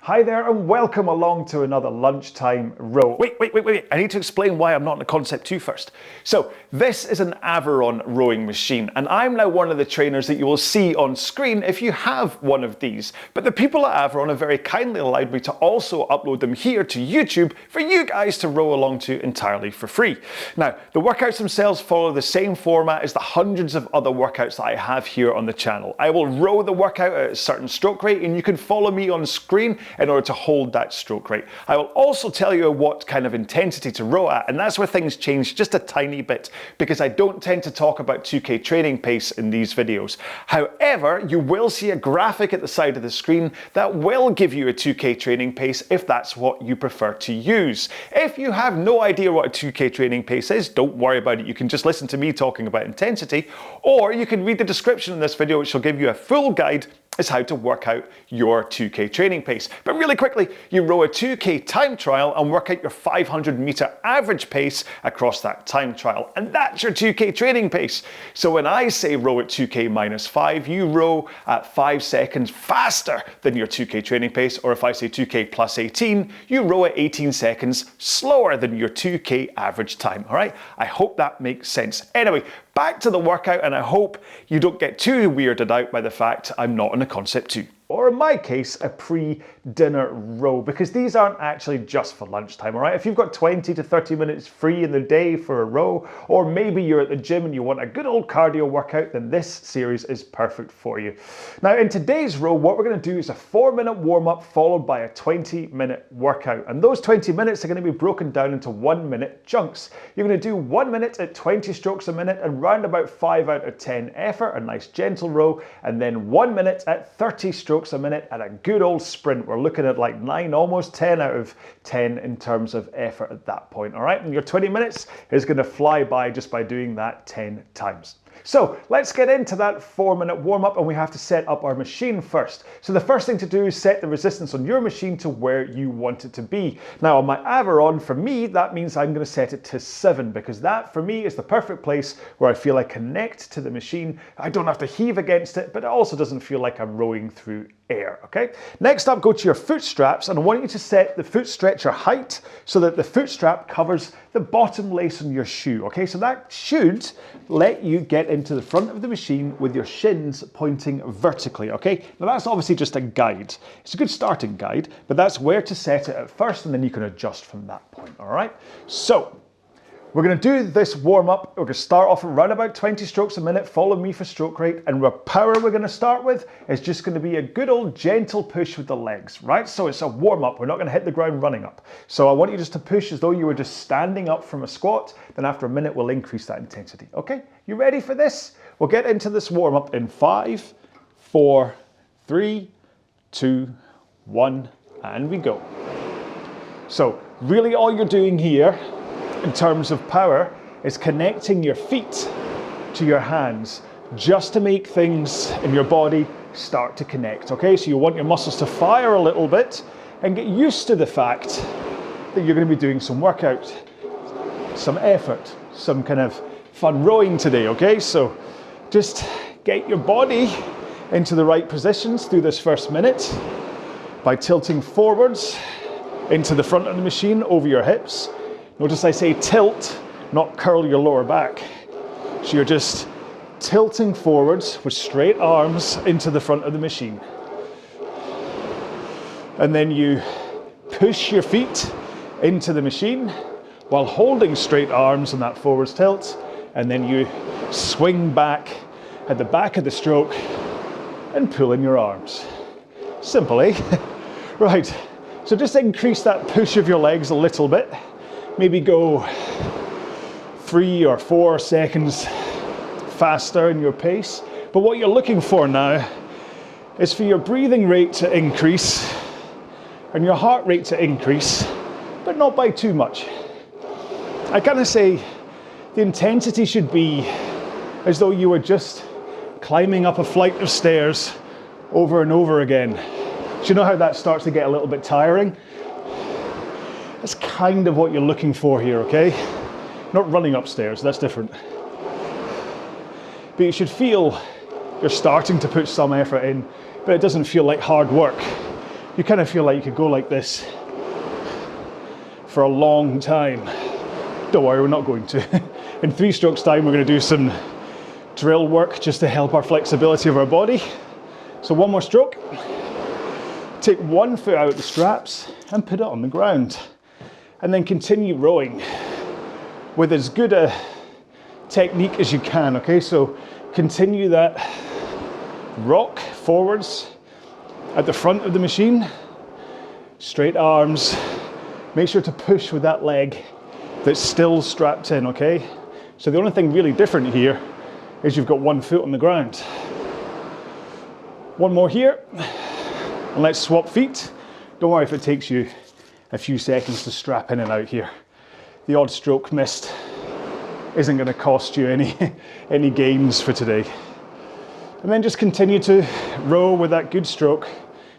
Hi there and welcome along to another Lunchtime Row. Wait, I need to explain why I'm not in the Concept 2 first. So this is an Aviron rowing machine and I'm now one of the trainers that you will see on screen if you have one of these. But the people at Aviron have very kindly allowed me to also upload them here to YouTube for you guys to row along to entirely for free. Now, the workouts themselves follow the same format as the hundreds of other workouts that I have here on the channel. I will row the workout at a certain stroke rate and you can follow me on screen in order to hold that stroke rate. I will also tell you what kind of intensity to row at, and that's where things change just a tiny bit, because I don't tend to talk about 2K training pace in these videos. However, you will see a graphic at the side of the screen that will give you a 2K training pace if that's what you prefer to use. If you have no idea what a 2K training pace is, don't worry about it. You can just listen to me talking about intensity, or you can read the description in this video, which will give you a full guide is how to work out your 2K training pace. But really quickly, you row a 2K time trial and work out your 500 meter average pace across that time trial. And that's your 2K training pace. So when I say row at 2K minus 5, you row at 5 seconds faster than your 2K training pace. Or if I say 2K plus 18, you row at 18 seconds slower than your 2K average time. All right? I hope that makes sense. Anyway, back to the workout, and I hope you don't get too weirded out by the fact I'm not in a Concept 2. Or in my case, a pre-dinner row, because these aren't actually just for lunchtime, all right? If you've got 20 to 30 minutes free in the day for a row, or maybe you're at the gym and you want a good old cardio workout, then this series is perfect for you. Now, in today's row, what we're gonna do is a 4-minute warm-up followed by a 20-minute workout. And those 20 minutes are gonna be broken down into 1-minute chunks. You're gonna do 1 minute at 20 strokes a minute and round about 5 out of 10 effort, a nice gentle row, and then 1 minute at 30 strokes a minute at a good old sprint. We're looking at like 9, almost 10 out of 10 in terms of effort at that point, all right? And your 20 minutes is gonna fly by just by doing that 10 times. So let's get into that 4-minute warm-up, and we have to set up our machine first. So the first thing to do is set the resistance on your machine to where you want it to be. Now on my Aviron, for me, that means I'm going to set it to 7, because that for me is the perfect place where I feel I connect to the machine. I don't have to heave against it, but it also doesn't feel like I'm rowing through air, okay? Next up, go to your foot straps, and I want you to set the foot stretcher height so that the foot strap covers the bottom lace on your shoe, okay? So that should let you get into the front of the machine with your shins pointing vertically, okay? Now that's obviously just a guide. It's a good starting guide, but that's where to set it at first, and then you can adjust from that point, all right? So we're going to do this warm up. We're going to start off around about 20 strokes a minute. Follow me for stroke rate. And the power we're going to start with is just going to be a good old gentle push with the legs, right? So it's a warm up. We're not going to hit the ground running up. So I want you just to push as though you were just standing up from a squat. Then after a minute, we'll increase that intensity. Okay, you ready for this? We'll get into this warm up in 5, 4, 3, 2, 1, and we go. So really all you're doing here in terms of power is connecting your feet to your hands just to make things in your body start to connect, okay? So you want your muscles to fire a little bit and get used to the fact that you're going to be doing some workout, some effort, some kind of fun rowing today, okay? So just get your body into the right positions through this first minute by tilting forwards into the front of the machine over your hips. Notice I say tilt, not curl your lower back. So you're just tilting forwards with straight arms into the front of the machine. And then you push your feet into the machine while holding straight arms in that forwards tilt. And then you swing back at the back of the stroke and pull in your arms. Simple, eh? Right, so just increase that push of your legs a little bit. Maybe go 3 or 4 seconds faster in your pace. But what you're looking for now is for your breathing rate to increase and your heart rate to increase, but not by too much. I kind of say the intensity should be as though you were just climbing up a flight of stairs over and over again. Do you know how that starts to get a little bit tiring? That's kind of what you're looking for here, okay? Not running upstairs, that's different. But you should feel you're starting to put some effort in, but it doesn't feel like hard work. you kind of feel like you could go like this for a long time. Don't worry, we're not going to. In 3 strokes time, we're going to do some drill work just to help our flexibility of our body. So 1 more stroke. Take 1 foot out of the straps and put it on the ground. And then continue rowing with as good a technique as you can, okay? So continue that rock forwards at the front of the machine, straight arms. Make sure to push with that leg that's still strapped in, okay? So the only thing really different here is you've got 1 foot on the ground. 1 more here, and let's swap feet. Don't worry if it takes you a few seconds to strap in and out here. The odd stroke missed isn't going to cost you any gains for today. And then just continue to row with that good stroke,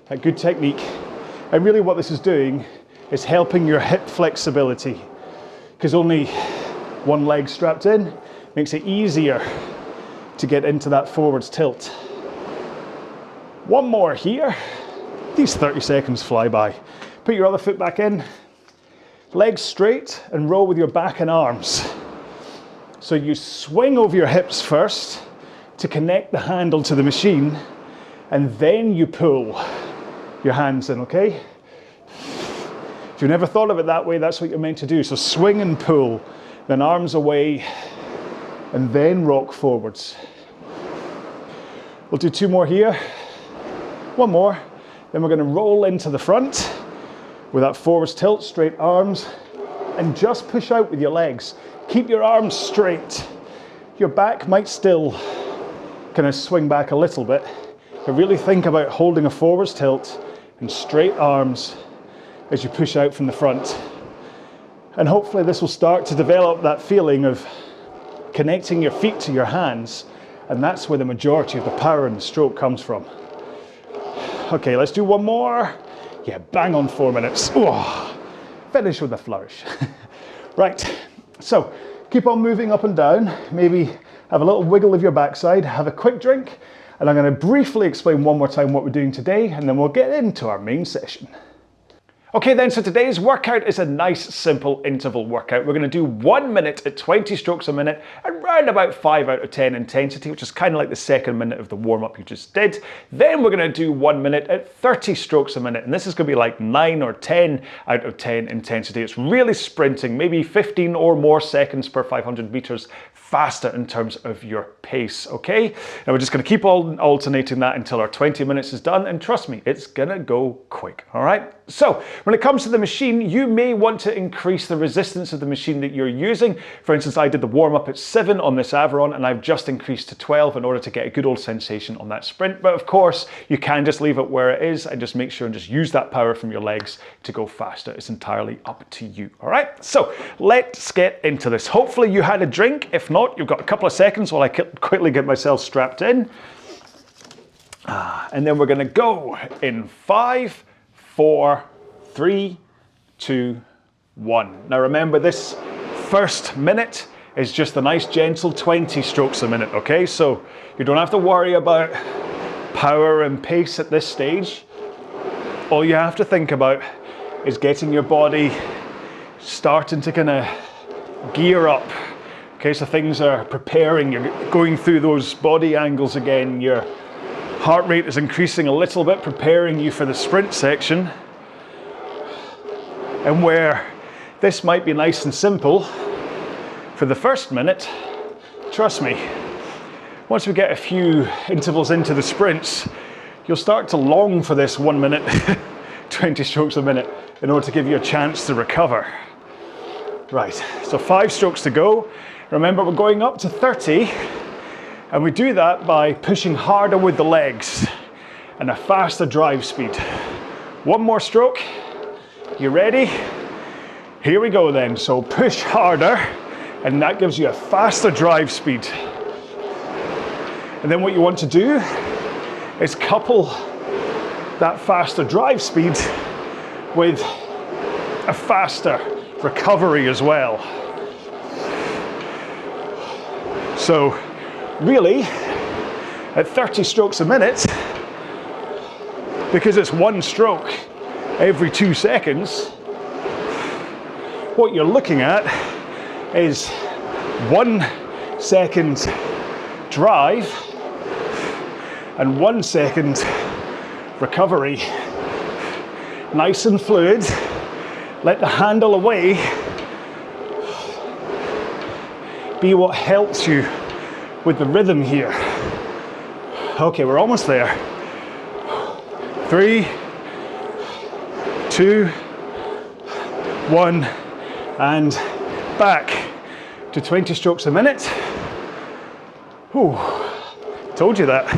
that good technique. And really what this is doing is helping your hip flexibility, because only 1 leg strapped in makes it easier to get into that forwards tilt. 1 more here. These 30 seconds fly by. Put your other foot back in, legs straight, and row with your back and arms. So you swing over your hips first to connect the handle to the machine, and then you pull your hands in, okay? If you've never thought of it that way, that's what you're meant to do. So swing and pull, then arms away, and then rock forwards. We'll do 2 more here. 1 more. Then we're going to roll into the front with that forwards tilt, straight arms, and just push out with your legs. Keep your arms straight. Your back might still kind of swing back a little bit, but really think about holding a forwards tilt and straight arms as you push out from the front. And hopefully this will start to develop that feeling of connecting your feet to your hands, and that's where the majority of the power in the stroke comes from. Okay, let's do 1 more. Yeah, bang on 4 minutes. Oh, finish with a flourish. Right, so keep on moving up and down. Maybe have a little wiggle of your backside, have a quick drink, and I'm going to briefly explain 1 more time what we're doing today, and then we'll get into our main session. Okay then, so today's workout is a nice simple interval workout. We're going to do 1 minute at 20 strokes a minute and round about 5 out of 10 intensity, which is kind of like the 2nd minute of the warm-up you just did. Then we're going to do 1 minute at 30 strokes a minute, and this is going to be like 9 or 10 out of 10 intensity. It's really sprinting, maybe 15 or more seconds per 500 meters faster in terms of your pace, okay? And we're just going to keep on alternating that until our 20 minutes is done, and trust me, it's gonna go quick, all right? So when it comes to the machine, you may want to increase the resistance of the machine that you're using. For instance, I did the warm-up at 7 on this Averon, and I've just increased to 12 in order to get a good old sensation on that sprint. But of course, you can just leave it where it is and just make sure and just use that power from your legs to go faster. It's entirely up to you, all right? So let's get into this. Hopefully you had a drink. If not, you've got a couple of seconds while I quickly get myself strapped in. And then we're gonna go in 5, 4, 3, 2, 1. Now remember, this first minute is just a nice gentle 20 strokes a minute, okay? So you don't have to worry about power and pace at this stage. All you have to think about is getting your body starting to kind of gear up. Okay, so things are preparing, you're going through those body angles again, your heart rate is increasing a little bit, preparing you for the sprint section. And where this might be nice and simple for the first minute, trust me, once we get a few intervals into the sprints, you'll start to long for this 1 minute, 20 strokes a minute in order to give you a chance to recover. Right, so 5 strokes to go. Remember, we're going up to 30, and we do that by pushing harder with the legs and a faster drive speed. 1 more stroke. You ready? Here we go then. So push harder, and that gives you a faster drive speed. And then what you want to do is couple that faster drive speed with a faster recovery as well. So really, at 30 strokes a minute, because it's 1 stroke, every 2 seconds, what you're looking at is 1 second drive and 1 second recovery. Nice and fluid. Let the handle away be what helps you with the rhythm here. Okay, we're almost there. 3, 2, 1, and back to 20 strokes a minute. Whew. Told you that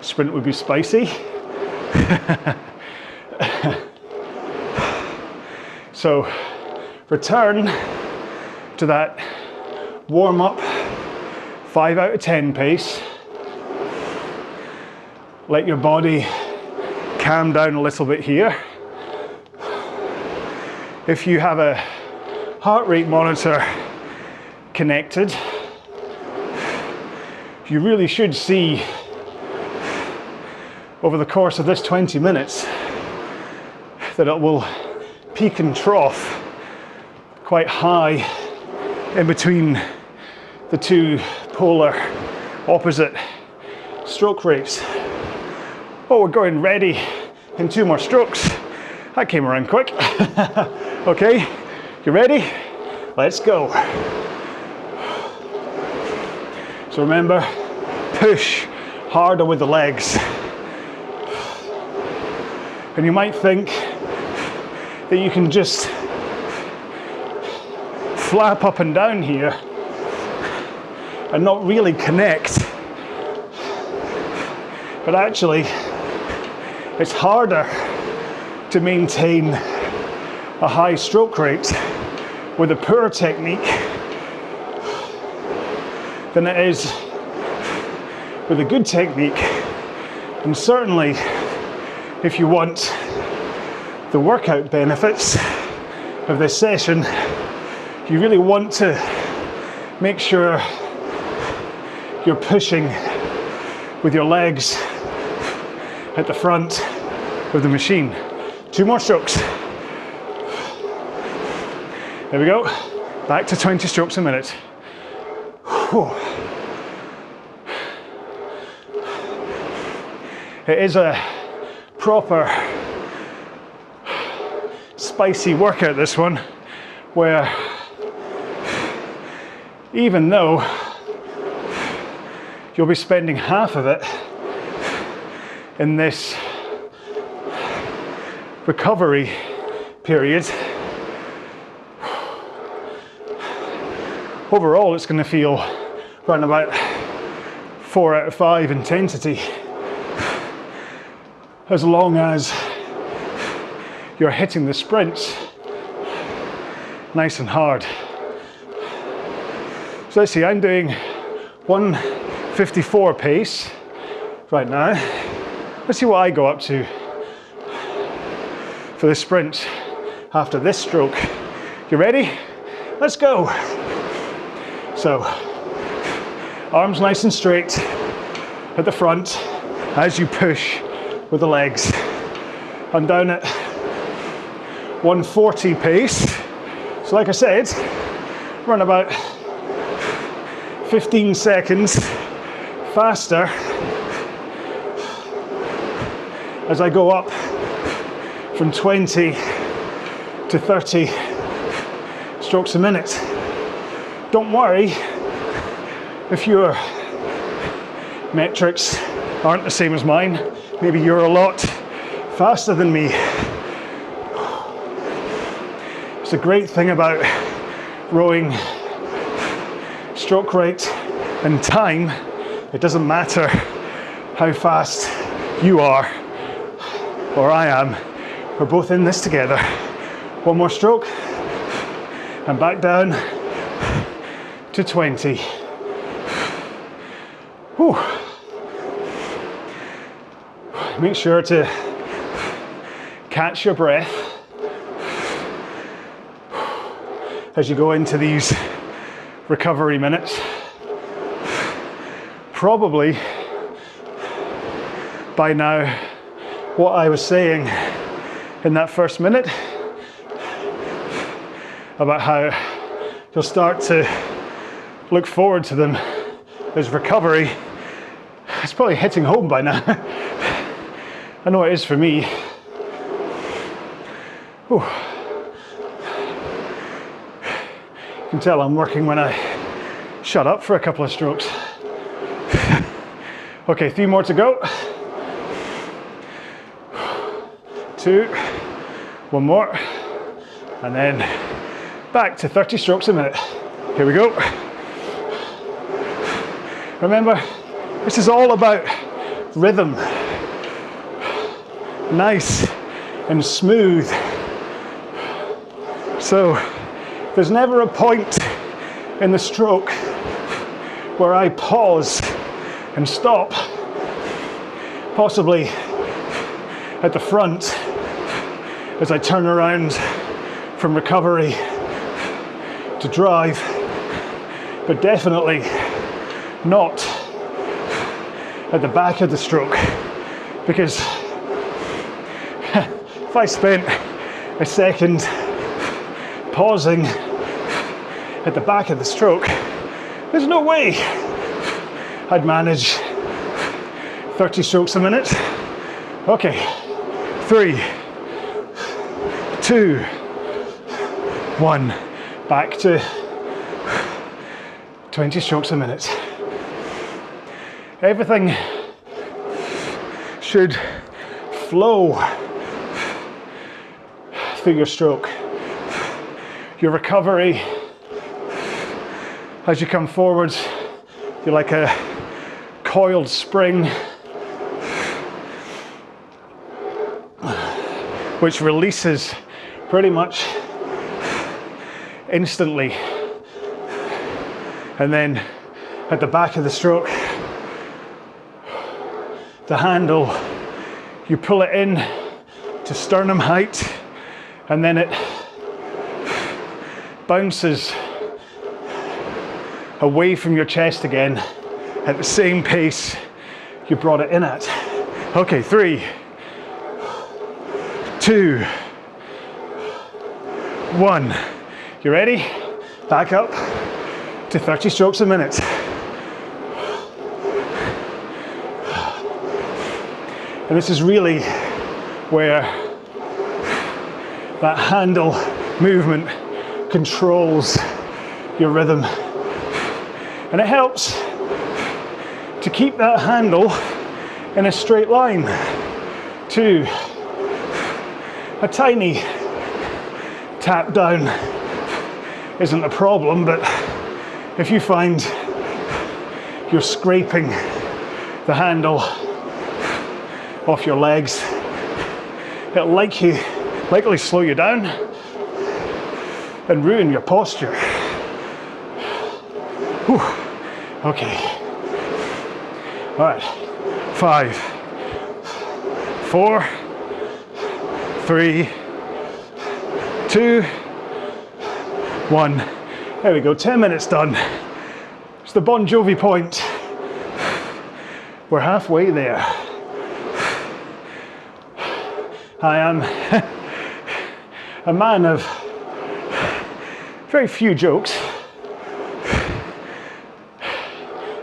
sprint would be spicy. So return to that warm up 5 out of 10 pace. Let your body calm down a little bit here. If you have a heart rate monitor connected, you really should see over the course of this 20 minutes that it will peak and trough quite high in between the two polar opposite stroke rates. Oh, we're going ready in 2 more strokes. That came around quick. Okay, you ready? Let's go. So remember, push harder with the legs. And you might think that you can just flap up and down here and not really connect. But actually, it's harder to maintain a high stroke rate with a poor technique than it is with a good technique. And certainly, if you want the workout benefits of this session, you really want to make sure you're pushing with your legs at the front of the machine. 2 more strokes. There we go. Back to 20 strokes a minute. Whew. It is a proper spicy workout, this one, where even though you'll be spending half of it in this recovery period, overall it's going to feel around about 4 out of 5 intensity, as long as you're hitting the sprints nice and hard. So let's see, I'm doing 1:54 pace right now. Let's see what I go up to for the sprint after this stroke. You ready? Let's go. So, arms nice and straight at the front as you push with the legs. And down at 140 pace. So like I said, run about 15 seconds faster as I go up from 20 to 30 strokes a minute. Don't worry if your metrics aren't the same as mine. Maybe you're a lot faster than me. It's a great thing about rowing stroke rate and time. It doesn't matter how fast you are or I am. We're both in this together. 1 more stroke and back down to 20. Whew. Make sure to catch your breath as you go into these recovery minutes. Probably by now what I was saying in that first minute about how you'll start to look forward to them as recovery. It's probably hitting home by now. I know it is for me. Whew. You can tell I'm working when I shut up for a couple of strokes. Okay, 3 more to go. 2, 1 more, and then back to 30 strokes a minute. Here we go. Remember, this is all about rhythm. Nice and smooth. So there's never a point in the stroke where I pause and stop, possibly at the front as I turn around from recovery to drive, but definitely not at the back of the stroke, because if I spent a second pausing at the back of the stroke, there's no way I'd manage 30 strokes a minute. Okay, 3, 2, 1, back to 20 strokes a minute. Everything should flow through your stroke. Your recovery, as you come forwards, you're like a coiled spring which releases pretty much instantly. And then at the back of the stroke, the handle, you pull it in to sternum height, and then it bounces away from your chest again at the same pace you brought it in at. Okay, 3, 2, 1. You ready? Back up to 30 strokes a minute. And this is really where that handle movement controls your rhythm. And it helps to keep that handle in a straight line to a tiny tap down isn't a problem, but if you find you're scraping the handle off your legs, it'll likely slow you down and ruin your posture. Whew. Okay. All right. 5, 4, 3, 2, 1. There we go. 10 minutes done. It's the Bon Jovi point. We're halfway there. I am a man of very few jokes,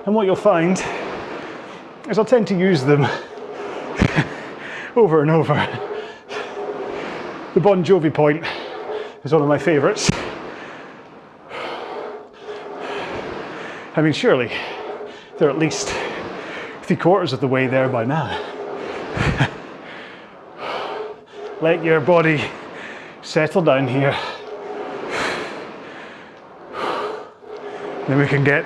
and what you'll find is I'll tend to use them over and over. The Bon Jovi point is one of my favourites. I mean, surely they're at least 3/4 of the way there by now. Let your body settle down here. Then we can get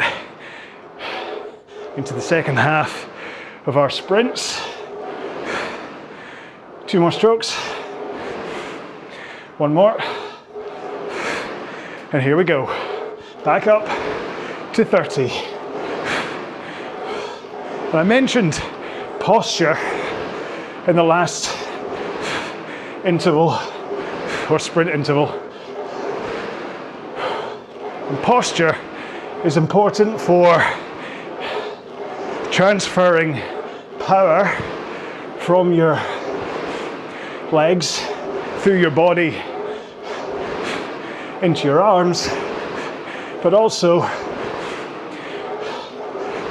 into the second half of our sprints. 2 more strokes. 1 more. And here we go. Back up to 30. And I mentioned posture in the last interval or sprint interval. And posture is important for transferring power from your legs through your body into your arms, but also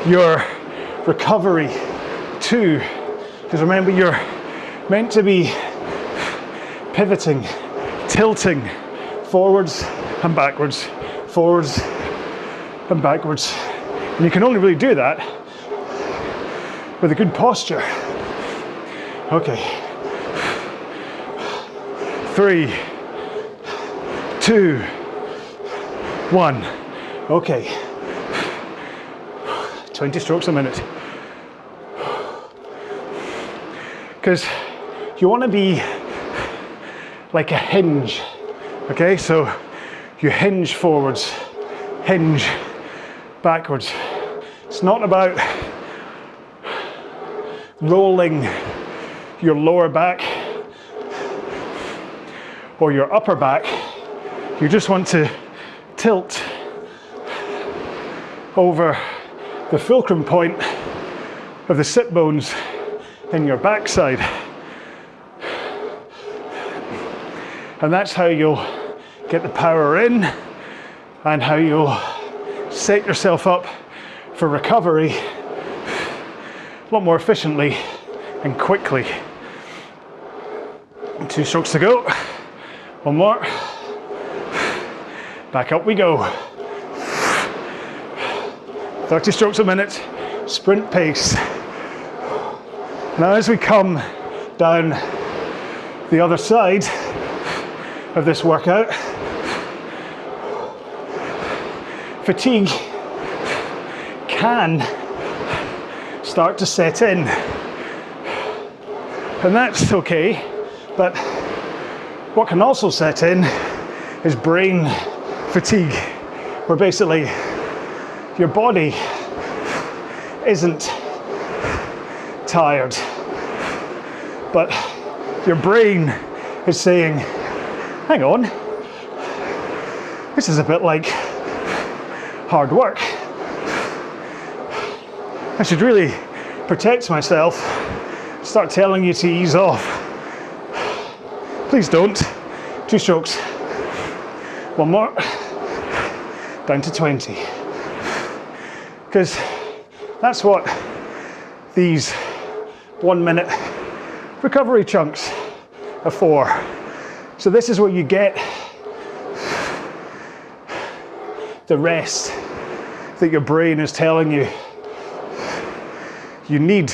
your recovery too. Because remember, you're meant to be pivoting, tilting forwards and backwards, forwards and backwards. And you can only really do that with a good posture. Okay. 3, 2, 1. Okay. 20 strokes a minute. Because you want to be like a hinge. Okay, so you hinge forwards, hinge backwards. It's not about rolling your lower back or your upper back. You just want to tilt over the fulcrum point of the sit bones in your backside. And that's how you'll get the power in and how you'll set yourself up for recovery a lot more efficiently and quickly. 2 strokes to go. 1 more. Back up we go. 30 strokes a minute, sprint pace. Now as we come down the other side of this workout, fatigue can start to set in. And that's okay, but what can also set in is brain fatigue, where basically your body isn't tired, but your brain is saying, hang on, this is a bit like hard work. I should really protect myself, start telling you to ease off. Please don't. 2 strokes. 1 more. Down to 20. Because that's what these 1 minute recovery chunks are for. So this is where you get the rest that your brain is telling you you need.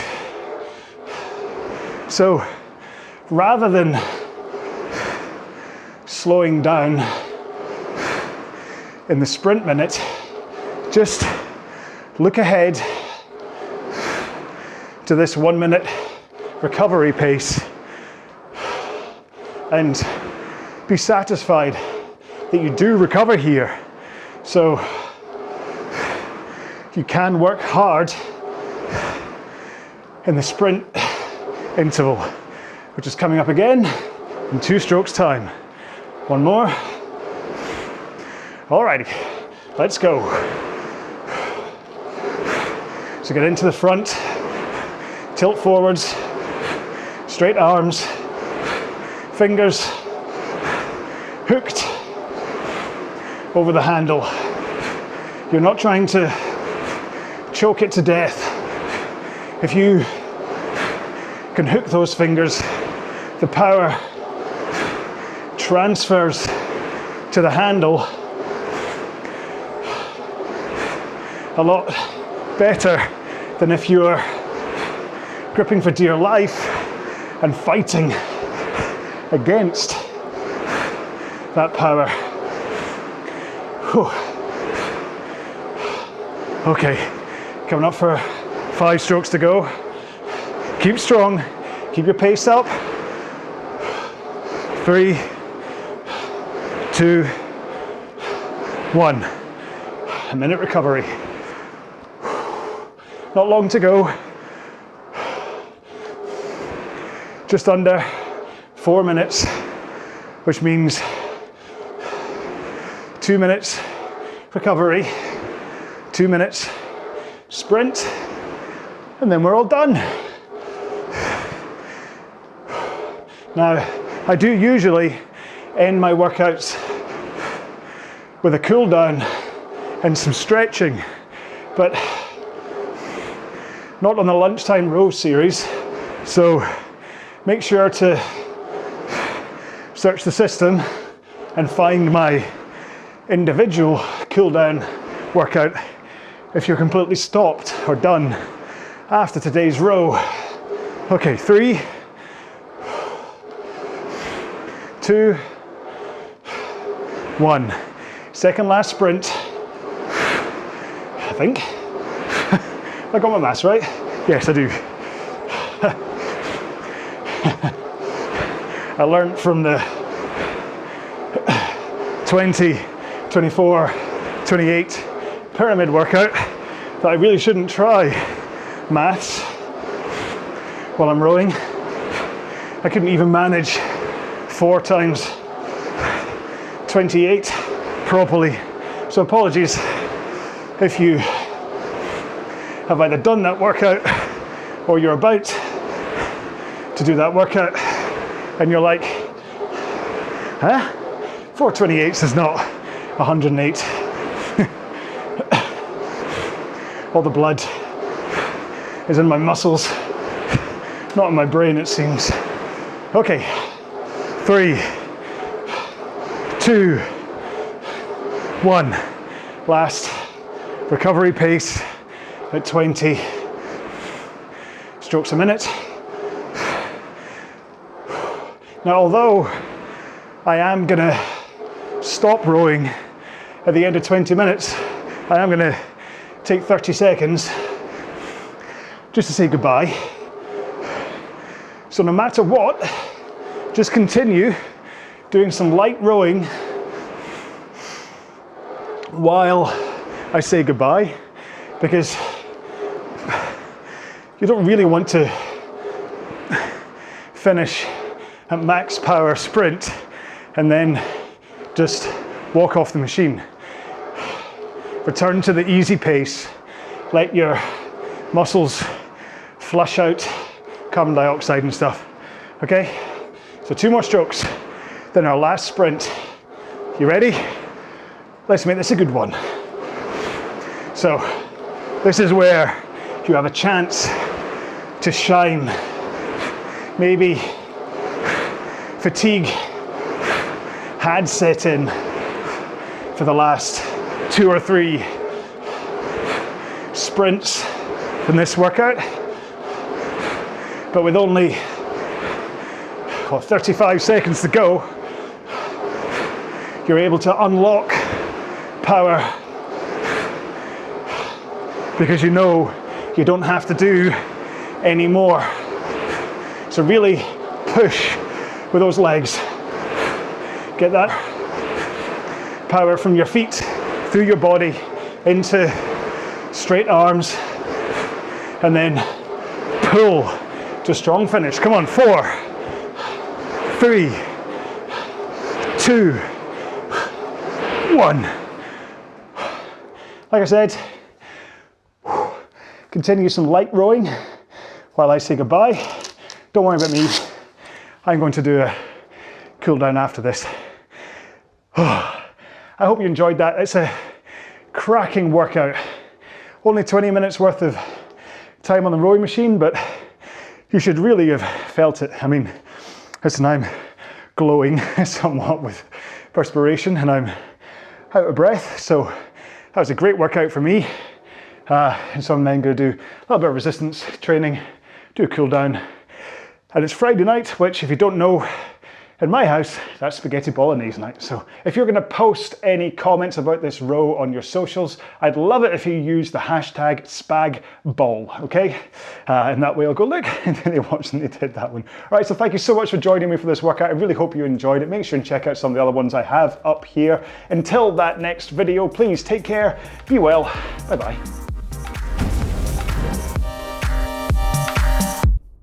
So rather than slowing down in the sprint minute, just look ahead to this 1 minute recovery pace and be satisfied that you do recover here. So you can work hard in the sprint interval, which is coming up again in 2 strokes time. 1 more. Alrighty, let's go. So get into the front, tilt forwards, straight arms, fingers hooked over the handle. You're not trying to choke it to death. If you can hook those fingers, the power transfers to the handle a lot better than if you're gripping for dear life and fighting against that power. Whew. Okay, coming up for 5 strokes to go. Keep strong, keep your pace up. 3, 2, 1. A minute recovery. Not long to go. Just under 4 minutes, which means 2 minutes recovery, 2 minutes sprint, and then we're all done. Now, I do usually end my workouts with a cool down and some stretching, but not on the Lunchtime Row series. So make sure to search the system and find my individual cool down workout if you're completely stopped or done after today's row. Okay, 3, 2, 1. Second last sprint. I think. I got my maths right? Yes, I do. I learned from the 20, 24, 28 pyramid workout that I really shouldn't try maths while I'm rowing. I couldn't even manage 4 times 28 properly. So apologies if you have either done that workout or you're about to do that workout and you're like, huh? 428s is not 108. All the blood is in my muscles, not in my brain, it seems. Okay, 3, 2, 1. Last recovery pace at 20 strokes a minute. Now, although I am gonna stop rowing at the end of 20 minutes, I am gonna take 30 seconds just to say goodbye. So no matter what, just continue doing some light rowing while I say goodbye, because you don't really want to finish at max power sprint and then just walk off the machine. Return to the easy pace, let your muscles flush out carbon dioxide and stuff, okay? So 2 more strokes, then our last sprint. You ready? Let's make this a good one. So this is where you have a chance to shine. Maybe fatigue had set in for the last 2 or 3 sprints in this workout, but with only 35 seconds to go, you're able to unlock power because you know you don't have to do any more. So really push with those legs. Get that power from your feet through your body into straight arms, and then pull to a strong finish. Come on, 4, 3, 2, 1. Like I said, continue some light rowing while I say goodbye. Don't worry about me. I'm going to do a cool down after this. I hope you enjoyed that. It's a cracking workout. Only 20 minutes worth of time on the rowing machine, but you should really have felt it. I mean, listen, I'm glowing somewhat with perspiration and I'm out of breath. So that was a great workout for me. And so I'm then going to do a little bit of resistance training, do a cool down. And it's Friday night, which, if you don't know, in my house, that's spaghetti bolognese night. So if you're going to post any comments about this row on your socials, I'd love it if you use the hashtag #SpagBol, okay? And that way I'll go, look, and then they watched and they did that one. All right, so thank you so much for joining me for this workout. I really hope you enjoyed it. Make sure and check out some of the other ones I have up here. Until that next video, please take care, be well, bye-bye.